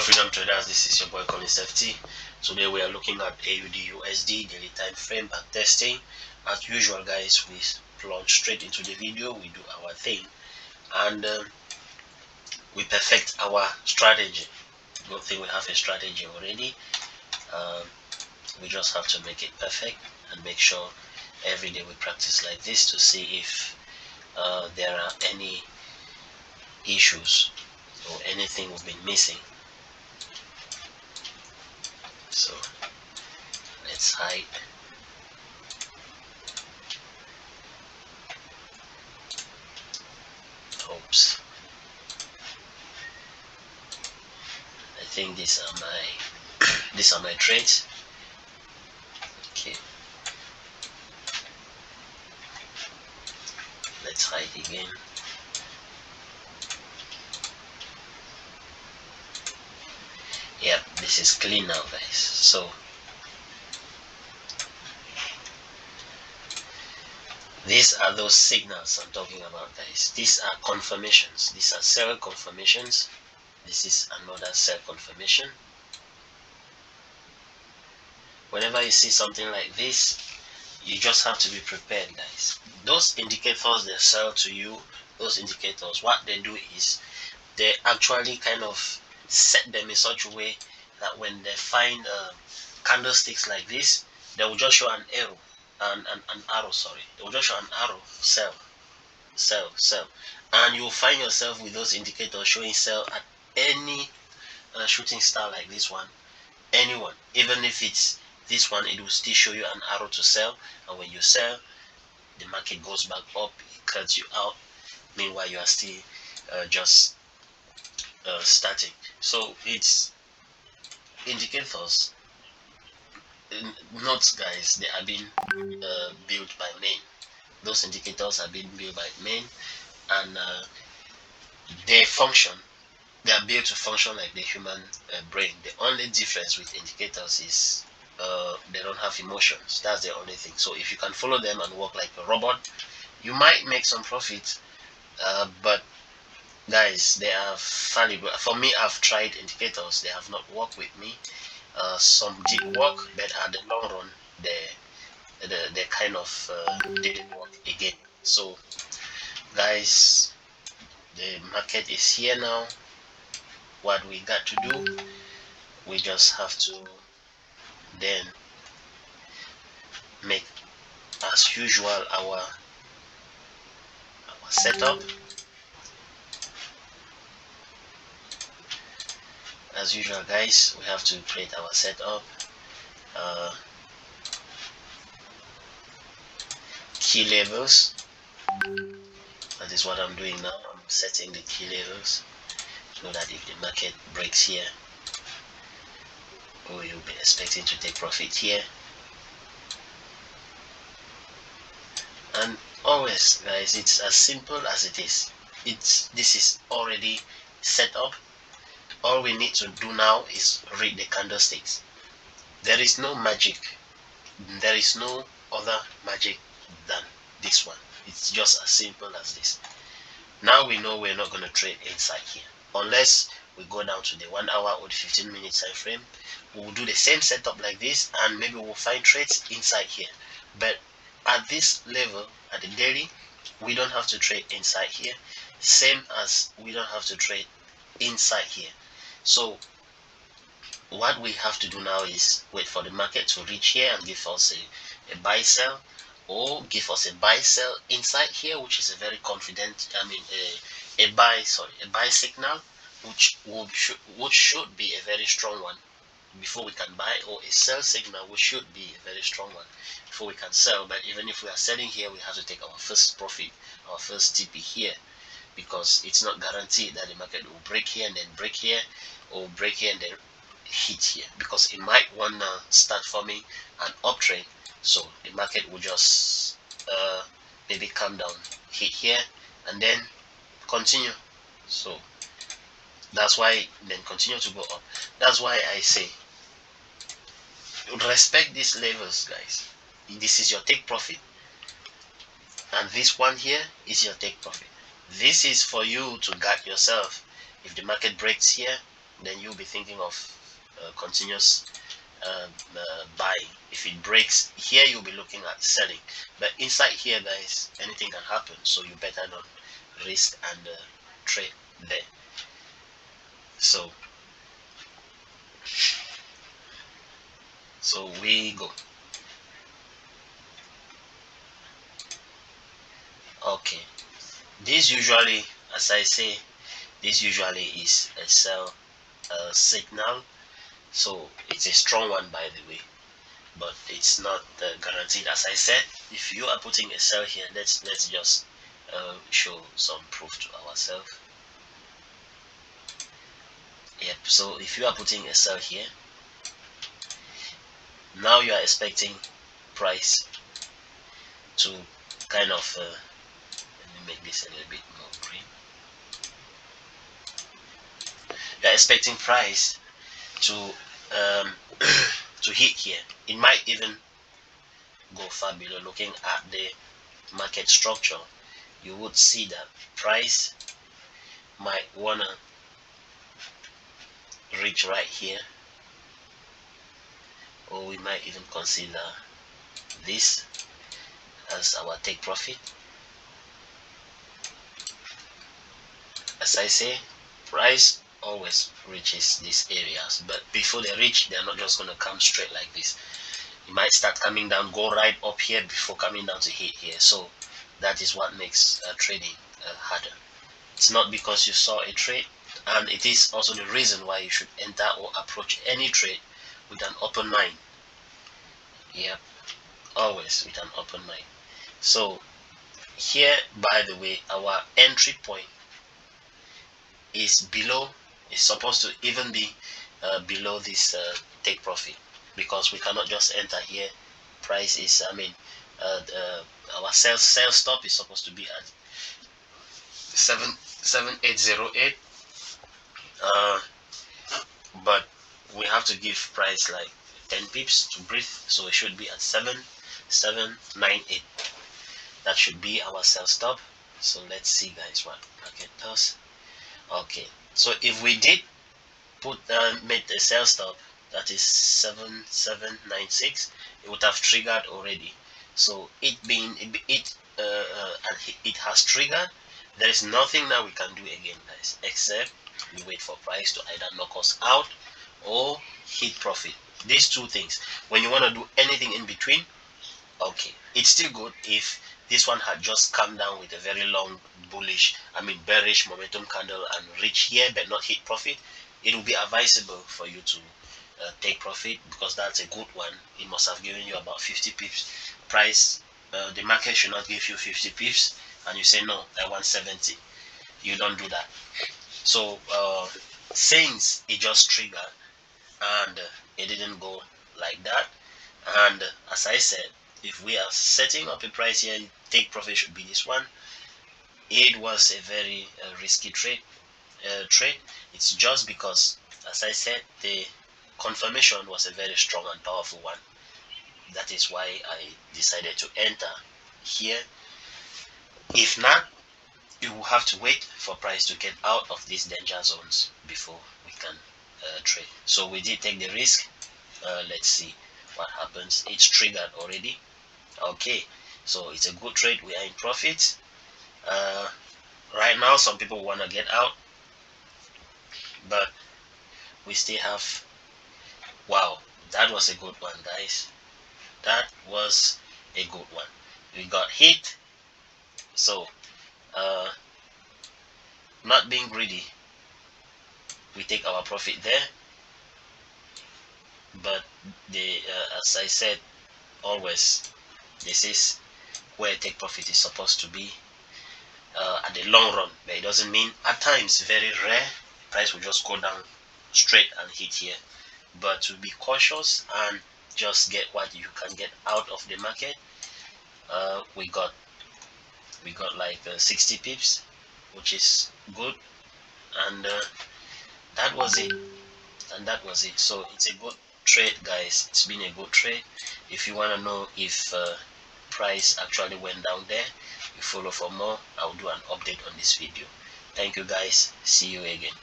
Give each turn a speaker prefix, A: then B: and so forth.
A: Freedom Traders, this is your boy Collins FT. Today we are looking at AUD USD daily time frame back testing. As usual, guys, we plunge straight into the video. We do our thing and we perfect our strategy. Good thing we have a strategy already. We just have to make it perfect and make sure every day we practice like this to see if there are any issues or anything we've been missing. So let's hide. Oops. I think these are my trades. Okay. Let's hide again. Yep, this is clean now, guys. So these are those signals I'm talking about, guys. These are confirmations. These are sell confirmations. This is another sell confirmation. Whenever you see something like this, you just have to be prepared, guys. Those indicators they sell to you, those indicators, what they do is they actually kind of set them in such a way that when they find candlesticks like this, they will just show an arrow, an arrow, sorry. They will just show an arrow, sell, sell, sell. And you'll find yourself with those indicators showing sell at any shooting star like this one, anyone. Even if it's this one, it will still show you an arrow to sell. And when you sell, the market goes back up, it cuts you out. Meanwhile, you are still just starting. So it's indicators, notes, guys. They are being built by men. Those indicators are being built by men, and they function. They are built to function like the human brain. The only difference with indicators is they don't have emotions. That's the only thing. So if you can follow them and work like a robot, you might make some profit. But guys, they are valuable. For me, I've tried indicators. They have not worked with me. Some did work, but at the long run, they kind of didn't work again. So guys, the market is here now. What we got to do, we just have to then make, as usual, our setup. As usual, guys, we have to create our setup. Key levels. That is what I'm doing now. I'm setting the key levels so that if the market breaks here, or you'll be expecting to take profit here. And always, guys, it's as simple as it is. This is already set up. All we need to do now is read the candlesticks. There is no magic. There is no other magic than this one. It's just as simple as this. Now we know we're not going to trade inside here unless we go down to the 1 hour or the 15-minute time frame. We will do the same setup like this, and maybe we'll find trades inside here. But at this level, at the daily, we don't have to trade inside here, same as we don't have to trade inside here. So what we have to do now is wait for the market to reach here and give us a buy sell, or give us a buy sell inside here, which is a very confident, a buy signal, which should be a very strong one before we can buy, or a sell signal, which should be a very strong one before we can sell. But even if we are selling here, we have to take our first profit, our first TP here, because it's not guaranteed that the market will break here and then break here, or break here and then hit here, because it might want to start forming an uptrend. So the market will just maybe come down, hit here, and then continue. So that's why then continue to go up. That's why I say respect these levels, guys. This is your take profit, and this one here is your take profit. This is for you to guard yourself. If the market breaks here, then you'll be thinking of continuous buying. If it breaks here, you'll be looking at selling. But inside here, guys, anything can happen, so you better not risk and trade there. So we go. Okay, this usually, as I say, this usually is a sell signal. So it's a strong one, by the way, but it's not guaranteed. As I said, if you are putting a sell here, let's just show some proof to ourselves. Yep, so if you are putting a sell here, now you are expecting price to kind of let me make this a little bit more green. You are expecting price to to hit here. It might even go far below. Looking at the market structure, you would see that price might wanna reach right here, or we might even consider this as our take profit. As I say, price always reaches these areas, but before they reach, they're not just going to come straight like this. You might start coming down, go right up here before coming down to hit here. So that is what makes trading harder. It's not because you saw a trade, and it is also the reason why you should enter or approach any trade with an open mind. Yep, always with an open mind. So here, by the way, our entry point is below, is supposed to even be below this take profit, because we cannot just enter here. Price is, I mean, our sell stop is supposed to be at 7808, but we have to give price like 10 pips to breathe, so it should be at 7798. That should be our sell stop. So let's see, guys, what market does. Okay, so if we did put made the sell stop, that is 7796, it would have triggered already. So it has triggered. There is nothing that we can do again, guys, except we wait for price to either knock us out or hit profit. These two things. When you want to do anything in between, okay, it's still good if this one had just come down with a very long bullish, I mean bearish momentum candle and reach here but not hit profit. It will be advisable for you to take profit, because that's a good one. It must have given you about 50 pips. Price, the market should not give you 50 pips and you say no, I want 70. You don't do that. So since it just triggered and it didn't go like that, and as I said, if we are setting up a price here, take profit should be this one. It was a very risky trade. It's just because, as I said, the confirmation was a very strong and powerful one. That is why I decided to enter here. If not, you will have to wait for price to get out of these danger zones before we can trade. So we did take the risk. Let's see what happens. It's triggered already. Okay, so it's a good trade. We are in profit. Right now, some people want to get out, but we still have. Wow, that was a good one, guys. That was a good one. We got hit. So not being greedy, we take our profit there. But the as I said, always, this is where take profit is supposed to be at the long run. But it doesn't mean, at times, very rare, price will just go down straight and hit here. But to be cautious and just get what you can get out of the market, we got like 60 pips, which is good, and that was it. So it's a good trade, guys. It's been a good trade. If you want to know if price actually went down there, you follow for more. I'll do an update on this video. Thank you, guys. See you again.